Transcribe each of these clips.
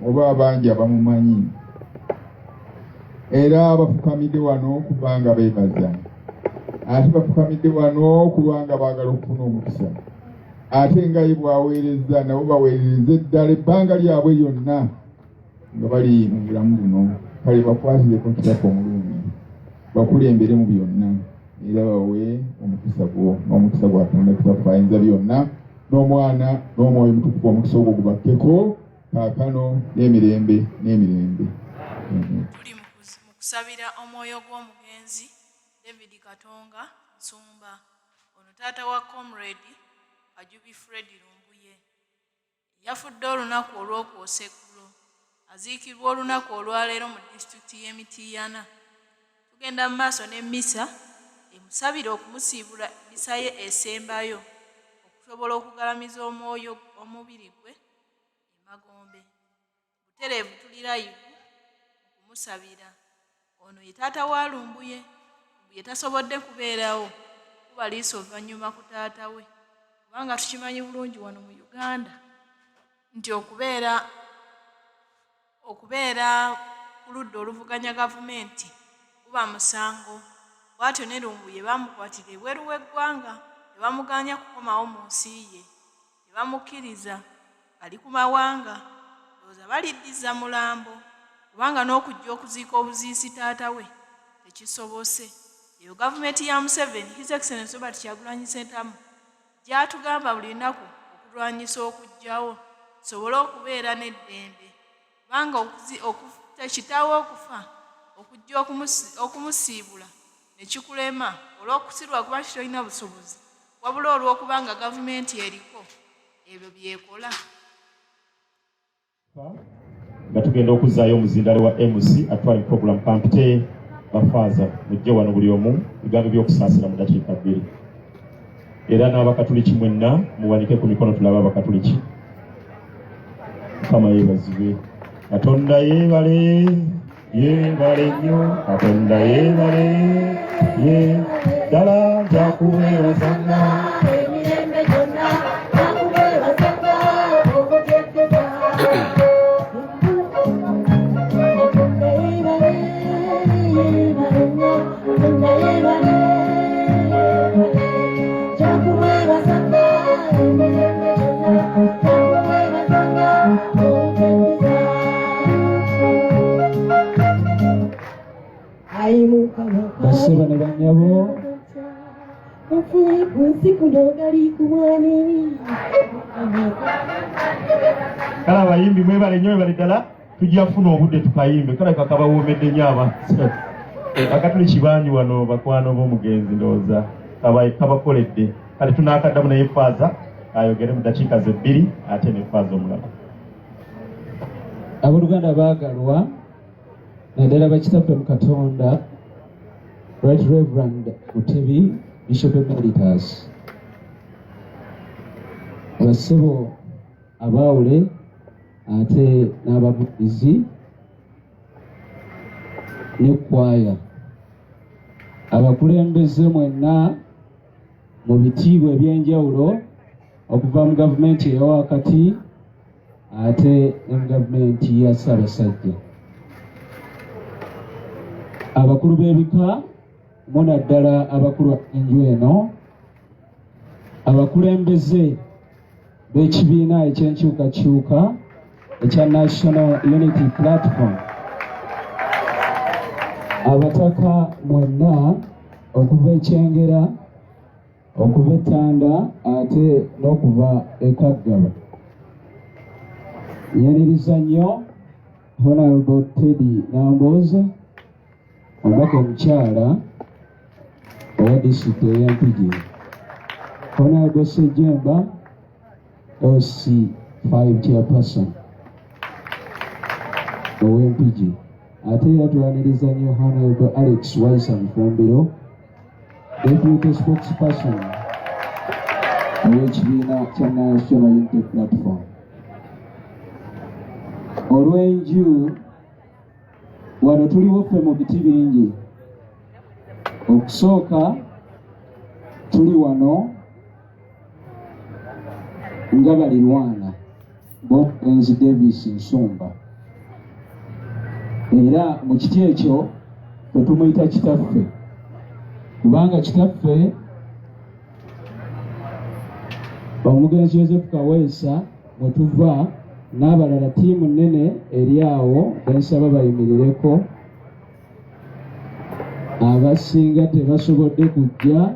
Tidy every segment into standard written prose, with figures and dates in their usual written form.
oba abangi abamumanyi era bafukamidde wano kubanga beebaza ate bafukamidde wano kubanga baagala okufuna omukisa ate nga ye bwaweereza nabo baweerereze eddala ebbanga lyabwe lyonna nga bali mu bulamu buno kale bakwatireko kitaka omulungi bakulembere mu byonna era bawe omukisa gwa Katonda Kitaffe Ayinza byonna n'Omwana n'Omwoyo Mutukuvu omukisa ogwo gubakkeko kaakano n'emirembe n'emirembe. Tuli mu kusabira omwoyo gw'omugenzi David Katonga Nsumba, ono taata wa Comrade Ajubi Fred Lumbuye. Yafudde olunaku olw'okwosa eggulo, aziikibwa olunaku olwaleero mu disitulikiti y'Emityana. Tugenda mu maaso n'emmisa emusabira okumusiibula mmisa ye esembayo okusobola okugalamiza omwoyo omubiri gwe Magombe. Butereevu tuli live okumusabira. Ono ye taata wa Lumbuye, Lumbuye tasobodde kubeerawo kuba liisa oluvannyuma ku taata we, kubanga tukimanyi bulungi wano mu Uganda nti okubeera ku ludda oluvuganya gavumenti kuba musango. Bw'atyo ne Lumbuye bamukwatira ebweru w'eggwanga ne bamuganya kukomawo mu nsi ye, ne bamukkiriza ali ku mawanga. Ndowooza baliddiza mulambo kubanga n'okujja okuziika obuziisi taata we tekisobose. Eyo gavumenti ya Museveni, His Excellency Robert Kyagulanyi Ssentamu, gy'atugamba buli lunaku okulwanyisa okujjawo tusobole okubeera n'eddembe, kubanga kitaawe okufa okujja okumusiibula ne kikulema olw'okusirwa kuba kitolina busobozi, wabula olw'okubanga gavumenti eriko ebyo byekola. Nga tugenda okuzzaayo omuzindalo wa MC atwala program kampite bafaaza mujje wano buli omu bigambo by'okusaasira mu dakiika 2 era n'abakatuliki mwenna muwanike ku mikono tulabe abakatuliki. Mukama yeebazibwe. Katonda yeebale nnyo, Katonda yeebale ddala njakuweerezanga emirembe gyonna njakuweerezanga okuteekeza. Baseba ne banyabo kale abayimbi mwebale nnyo mwebale ddala tujja kufuna obudde tukayimbe kale kakabawoomedde nnyo akatuliki bangi wano bakwano b'omugenzi ndowooza kabakoledde kale tunaakaddamu naye faaza ayogere mu dakiika ze 2 ate ne faaza omulala. Abooluganda baagalwa naddala bakitaffe mu Katonda Right Reverend Mutebi Bishop Emeritus, bassebo abaawule ate n'ababuulizi n'ekkwaya, abakulembeze mwenna mu bitiibwa eby'enjawulo okuva mu gavumenti eyawakati ate ne mu gavumenti ya Ssaabasajja, abakulu b'ebika mo naddala abakulu enju eno, abakulembeze b'ekibiina ekyenkyukakyuka ekya National Unity Platform, abataka mwenna okuva ekyengera, okuva ettanda ate n'okuva ekaggaba. Nyaniriza nnyo Honorable Teddy Nambooze, omubaka omukyala owa disitulikiti ey'Empigi, Honorable Sejemba OC5 Chairperson ow'Empigi, ate era tuwaniriza nnyo Honorable Alex Waisa Mufumbiro, Deputy Spokesperson ow'ekibiina kya National Unity Platform. Olw'enju wano tuliwo ffe mu biti bingi. Okusooka tuli wano nga balirwana Bob Enzi Davis Nsumba, era mu kiti ekyo ffe tumuyita kitaffe, kubanga kitaffe omugenzi Joseph Kaweesa mwe tuva n'abalala ttiimu nnene eri awo bensaba bayimirireko, abasinga tebasobodde kujja.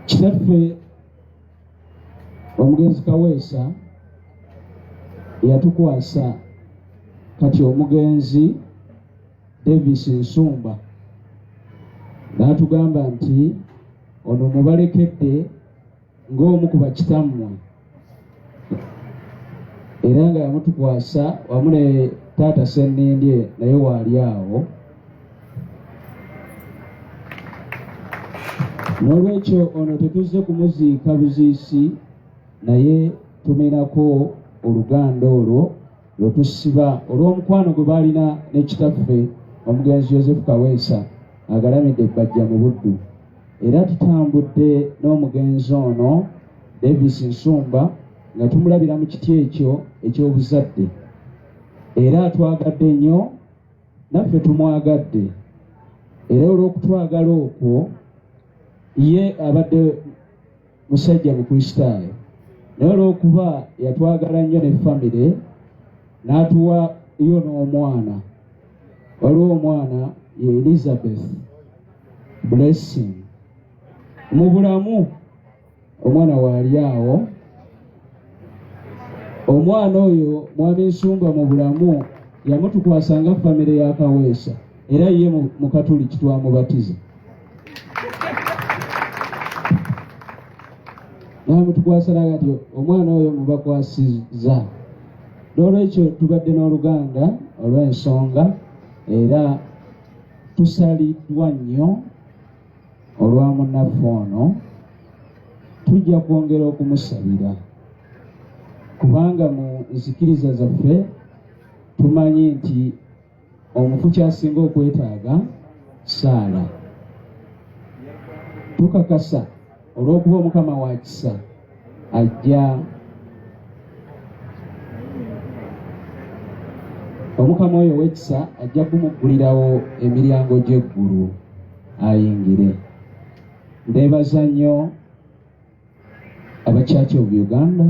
Kitaffe omugenzi Kaweesa yatukwasa kati omugenzi Davis Nsumba n'atugamba nti ono mubalekedde ng'omu ku bakitammwe, era nga yamutukwasa wamu ne taata Sennindye naye waali awo. N'olwekyo ono tetuzze kumuziika buziisi, naye tumenako oluganda olwo lwe tusiba olw'omukwano gwe baalina ne kitaffe omugenzi Joseph Kaweesa agalamidde Bajja mu Buddu. Era tutambudde n'omugenzi ono Davis Nsumba nga tumulabira mu kiti ekyo eky'obuzadde, era atwagadde nnyo, naffe tumwagadde. Era olw'okutwagala okwo, ye abadde musajja mukristaayo, naye olw'okuba yatwagala nnyo ne famire n'atuwayo n'omwana. Waliwo omwana ye Elizabeth Blessing. Mu bulamu omwana waali awo. Omwana oyo mwami Nsumba mu bulamu yamutukwasa nga famire ya Kaweesa, era ye mu Katuliki twamubatiza. Namutukwasa laga nti omwana oyo mubakwasiza. N'olwekyo tubadde n'oluganda olw'ensonga, era tusaliddwa nnyo olwa munnaffe ono. Tujja kwongera okumusabira, kubanga mu nzikiriza zaffe tumanyi nti omufu kyasinga okwetaaga saala. Tukakasa olw'okuba Omukama wa kisa ajja, Omukama oyo w'ekisa ajja kumuggulirawo emiryango gy'eggulu ayingire. Ndeebaza nnyo aba Church of Uganda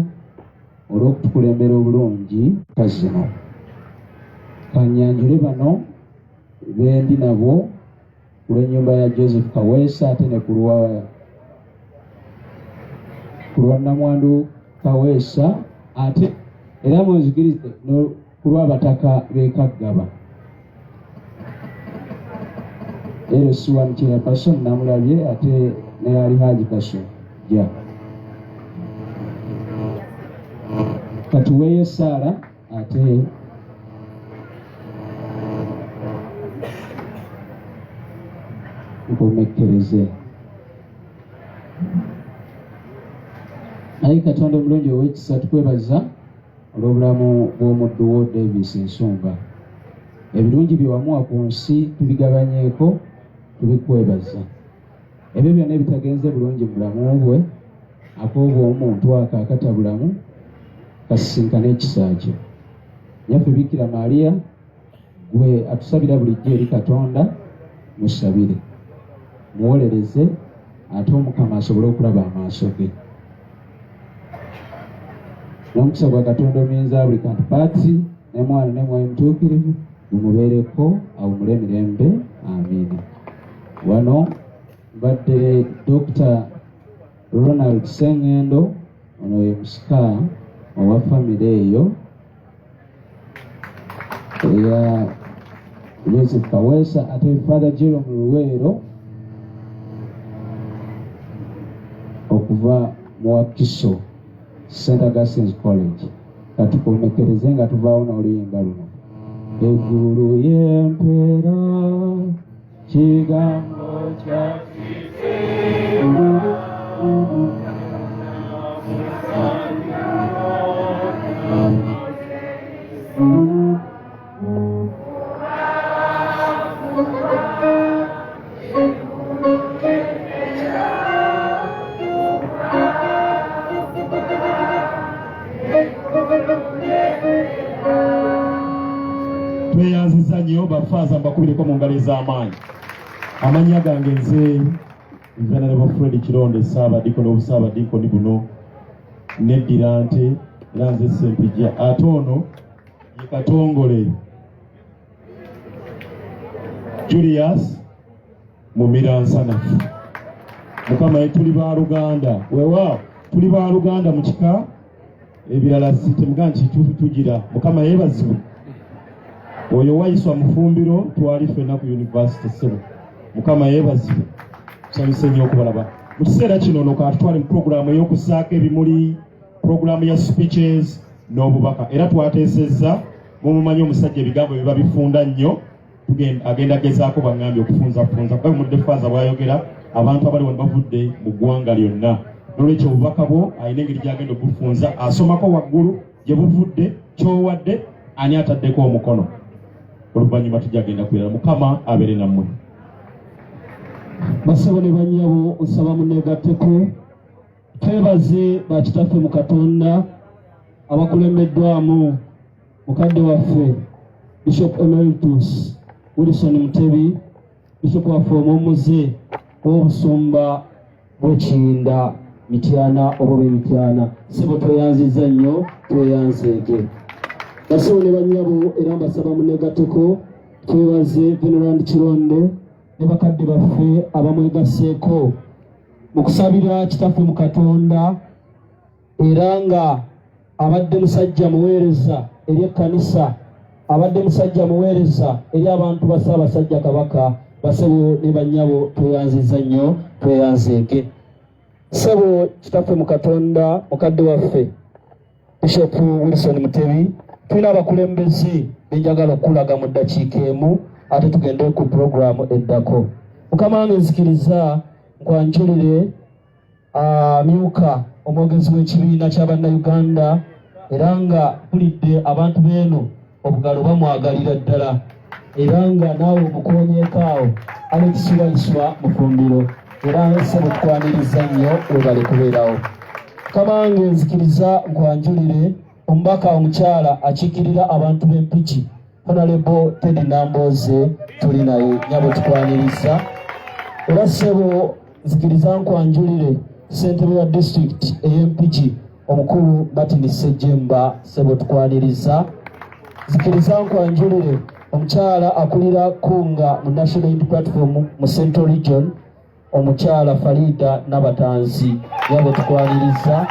olw'okutukulembera obulungi kazino. Kanyanjule bano bendi nabo ku lw'ennyumba ya Joseph Kaweesa, ate ne ku lwa Namwandu Kaweesa, ate era munzikirize ku lw'abataka b'e Kaggaba. LC1 Chairperson namulabye, ate ne Ali Haji Kasujja. Katuweeye Saala, ate nkomekkereze. Ayi Katonda omulungi ow'ekisa, tukwebaza olw'obulamu bw'omuddu wo Davis Nsumba. Ebirungi bye wamuwa ku nsi tubigabanyeeko, tubikwebaza. Ebyo byonna ebitagenze bulungi mu bulamu bwe, akooba omuntu akaakata bulamu kasisinkana ekisa kyo. Nyaffe Bikira Maria gwe atusabira bulijjo eri Katonda, musabire muwolereze, ate Omukama asobole okulaba amaaso ge. N'omukisa gwa Katonda omuyinza buli kantu paati ne Mwana ne Mwoyo Mutuukirivu gumubeereko awumule emirembe. Amiina. Wano badde Dr. Ronald Sengendo, ono ye musika owa famire eyo eya Joseph Kaweesa, ate Father Jerome Luweero okuva mu Wakiso St. Augustine's College. Katukomekereze nga tuvaawo n'oluyimba luno. Eggulu y'empeera kigambo kya tweyanziza nnyo bafaaza mbakubireko mu ngalo ez'amaanyi. Amannya gange nze Venerable Fred Kironde Ssaabaddiikooni w'Obusaabaddiikooni buno neddira nte era nze Ssempijja ate ono ye Katongole Julius Mumiransanafu. Mukama tuli ba Luganda weewaawo tuli ba Luganda mu kika ebirala temuga nti tugira. Mukama yeebazibwe. Oyo wayiswa mufumbiro twali ffenna ku university sebo. Mukama yeebazibwe. Tusanyuse nnyo okubalaba. Mu kiseera kino ono katutwale mu puroguramu ey'okussaako ebimuli, puroguramu ya speeches n'obubaka. Era twateesezza mumumanyi omusajja ebigambo biba bifunda nnyo. Agenda gezaako bangambye okufunzafunza kuba mudde faaza bw'ayogera abantu abali wano bavudde mu ggwanga lyonna. N'olwekyo obubaka bwo alina engeri gy'agenda obufunza asomako waggulu gye buvudde ky'owadde ani ataddeko omukono. Oluvannyuma tujja genda kwera. Mukama abeere nammwe. Basabo ne bannyabo nsaba muneegatteko. Twebaze bakitaffe mu Katonda abakulembeddwamu mukadde waffe Bishop Emeritus Wilson Mutebi, Bishop waffe omumuze w'obusumba bw'Ekiyinda Mityana oba Mityana. Ssebo tweyanziza nnyo, tweyanzeege. Basabo ne bannyabo era mbasaba muneegatteko. Twebaze Venerand Kironde ne bakadde baffe abamwegasseeko mu kusabira kitaffe mu Katonda era nga abadde musajja muweereza eri ekkanisa, abadde musajja muweereza eri abantu ba Ssaabasajja Kabaka. Basebo ne bannyabo tweyanziza nnyo, tweyanzeege. Ssebo kitaffe mu Katonda mukadde waffe Bishop Wilson Mutebi, tulina abakulembeze benjagala okulaga mu ddakiika emu ate tugende ku puroguramu eddako. Mukama wange nzikiriza nkwanjulire amyuka omwogezi w'ekibiina ky'Abannayuganda era nga mpulidde abantu beeno obugalo bamwagalira ddala era nga naawe omukoonyeekaawo Alex Waiswa Mufumbiro era ssebo tukwaniriza nnyo webale kubeerawo. Mukama wange nzikiriza nkwanjulire omubaka omukyala akiikirira abantu b'Empigi Honorable Teddy Nambooze tuli naye nyabo tukwaniriza. Era ssebo nzikiriza nkwanjulire ssentebe wa district ey'Empigi omukulu Martin Ssejjemba ssebo tukwaniriza. Nzikiriza nkwanjulire omukyala akulira Kunga mu National Unity Platform mu Central Region omukyala Farida Nabatanzi nyabo tukwaniriza.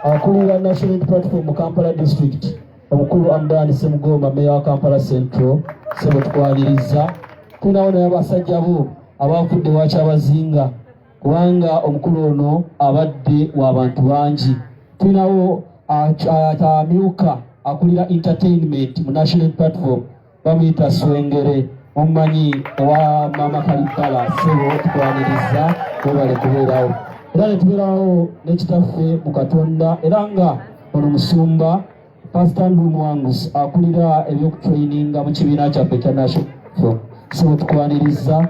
Akulira National Unity Platform mu Kampala District omukulu Amdani Semugomba meya wa Kampala Central ssebo tukwaniriza. Tulinawo naye abasajja bo abavudde wa Kyabazinga kubanga omukulu ono abadde w'abantu bangi. Tulinawo amyuka akulira entertainment mu National Platform bamuyita Swengere omumanyi owa Mama Kalipala ssebo tukwaniriza webale kubeerawo. Era ne tubeerawo n'ekitaffe mu Katonda era nga ono musumba Pastor Andrew Mwangus akulira ebyokutraininga mu kibiina kyaffe kya National Platform ssebo tukwaniriza.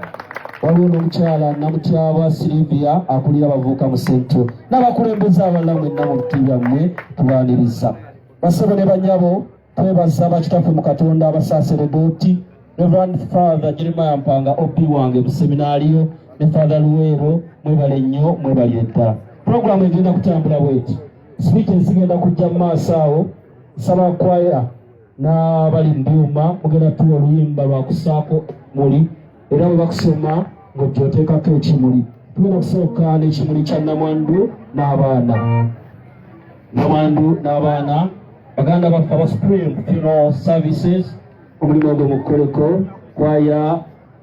Waliwo n'omukyala Namutyaba Silvia akulira abavubuka mu Central n'abakulembeze abalala mwenna mu biti byammwe tubaniriza. Basebo ne bannyabo twebaza bakitaffe mu Katonda abasaaseredooti Reverend Father Jeremiah Mpanga OP wange mu seminaariyo ne Father Luweero mwebale nnyo mwebalire ddala. Puroguramu egenda kutambula bweti. Speeches zigenda kujja mu maaso awo. Nsaba kwaya n'abali mu byuma mugenda tuwa oluyimba lwakusaako muli era bwe bakusoma ng'oteekako ekimuli. Tugenda kusooka n'ekimuli kya Namwandu n'abaana. Namwandu n'abaana baganda baffe aba Supreme Funeral Services omulimu ogwo mukoleko kwaya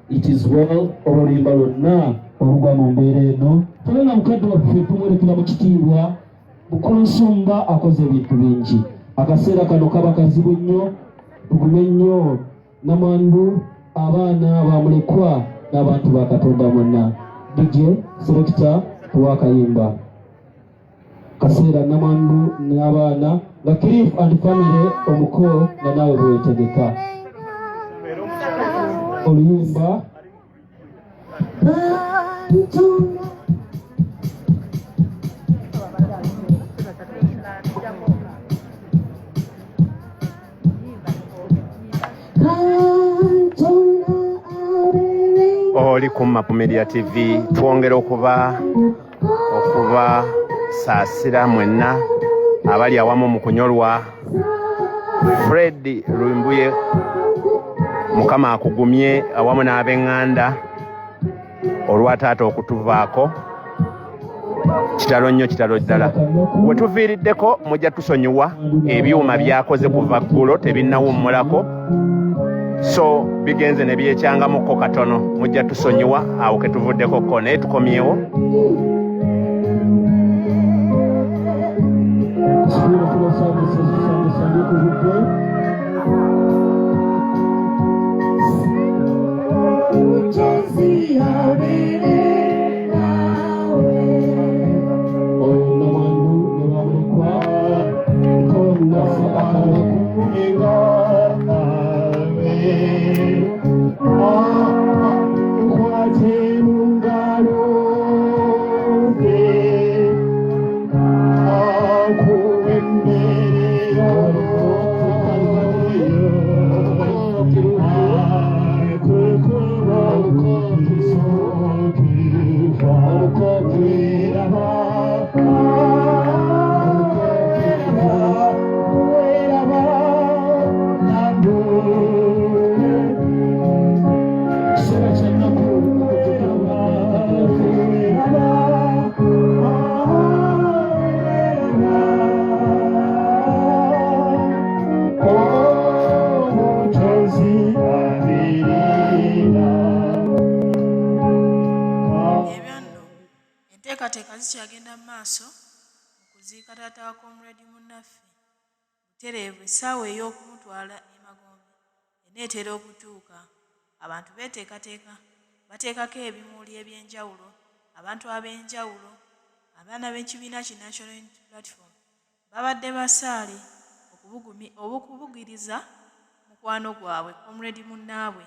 It is Well oluyimba lwonna olugwa mu mbeera eno. Tulina mukadde waffe tumwerekera mu kitiibwa Mukulu Nsumba akoze ebintu bingi. Akaseera kano kaba kazibu nnyo tugume nnyo Namwandu abaana bamulekwa n'abantu ba Katonda mwonna. DJ Selector tuwakayimba kaseera Namwandu n'abaana nga Cliff and family omuko nga naawe bwetegeka oluyimba Ah oli ku Mapu Media TV twongera okuba saasira mwenna abali awamu mu kunyolwa Fred Lumbuye Mukama akugumye awamu n'ab'eŋŋanda olwataata okutuvaako kitalo nnyo kitalo ddala we tuviiriddeko mujja tusonyiwa ebyuma byakoze kuva ggulo tebinnawummulako so bigenze ne byekyangamuko katono mujja tusonyiwa awo ke tuvuddeko ko naye tukomyewo enteekateeka zikyagenda mu maaso mu kuziika taata wa Comrade munnaffe butereevu essaawa ey'okumutwala emagombe eneetera okutuuka abantu beeteekateeka bateekako ebimuli eby'enjawulo abantu ab'enjawulo abaana b'ekibiina ki National Unity Platform babadde basaale okubugiriza mukwano gwabwe Comrade munnaabwe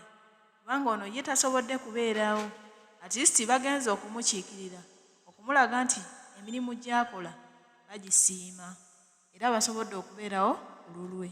kubanga ono ye tasobodde kubeerawo at least bagenze okumukiikirira okumulaga nti emirimu gy'akola bagisiima era basobodde okubeerawo ku lulwe.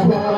Wow.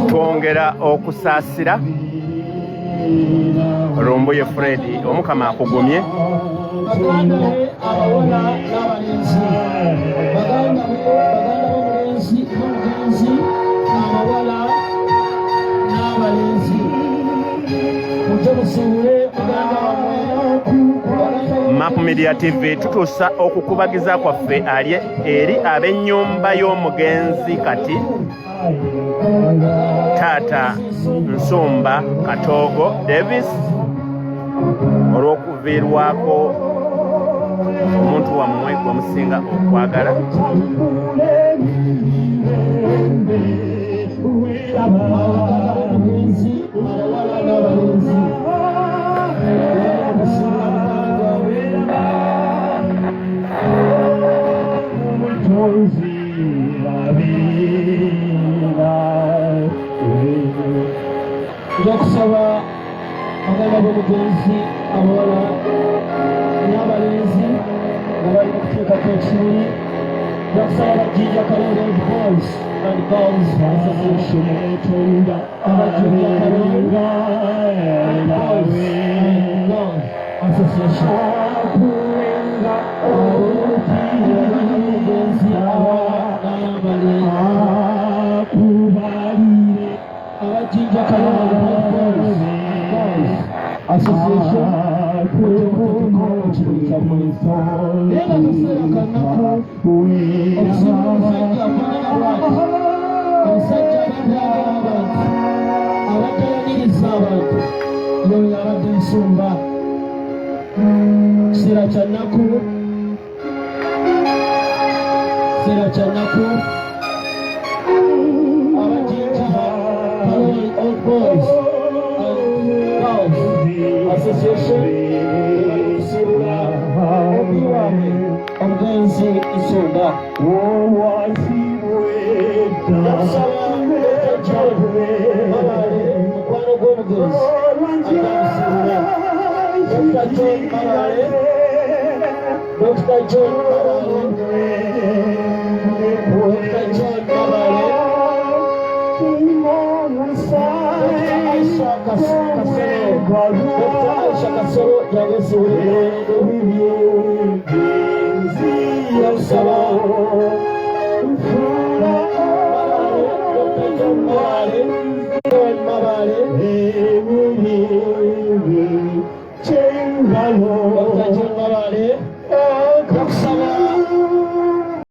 Twongera okusaasira Rumbuye Fred omukama akugumye Map Media TV tutuusa okukubagiza kwaffe ali eri ab'ennyumba y'omugenzi kati Taata Nsumba Katogo Davis olw'okuviirwako omuntu wammwe gwemusinga okwagala Jakusaba abaganda b'omugenzi abawala n'abalenzi nga bali mu kuteekako ekiruyi jakusaba abajjinja Kalongo Boys and Girls Association abajjinja Kalongo Boys and Girls Association omugenzi abawala n'abalenzi abajjinja Kalongo Association Nsumba kiseera kya nnaku abajjinja Kalongo Boys and Girls Association omugenzi Nsumba mukwano gw'omugenzi Dr. John Mabale Dr. John Mabale Dr. Aisha Kasolo yaweziwe yakusaba Dr. John Mabale Dr. John Mabale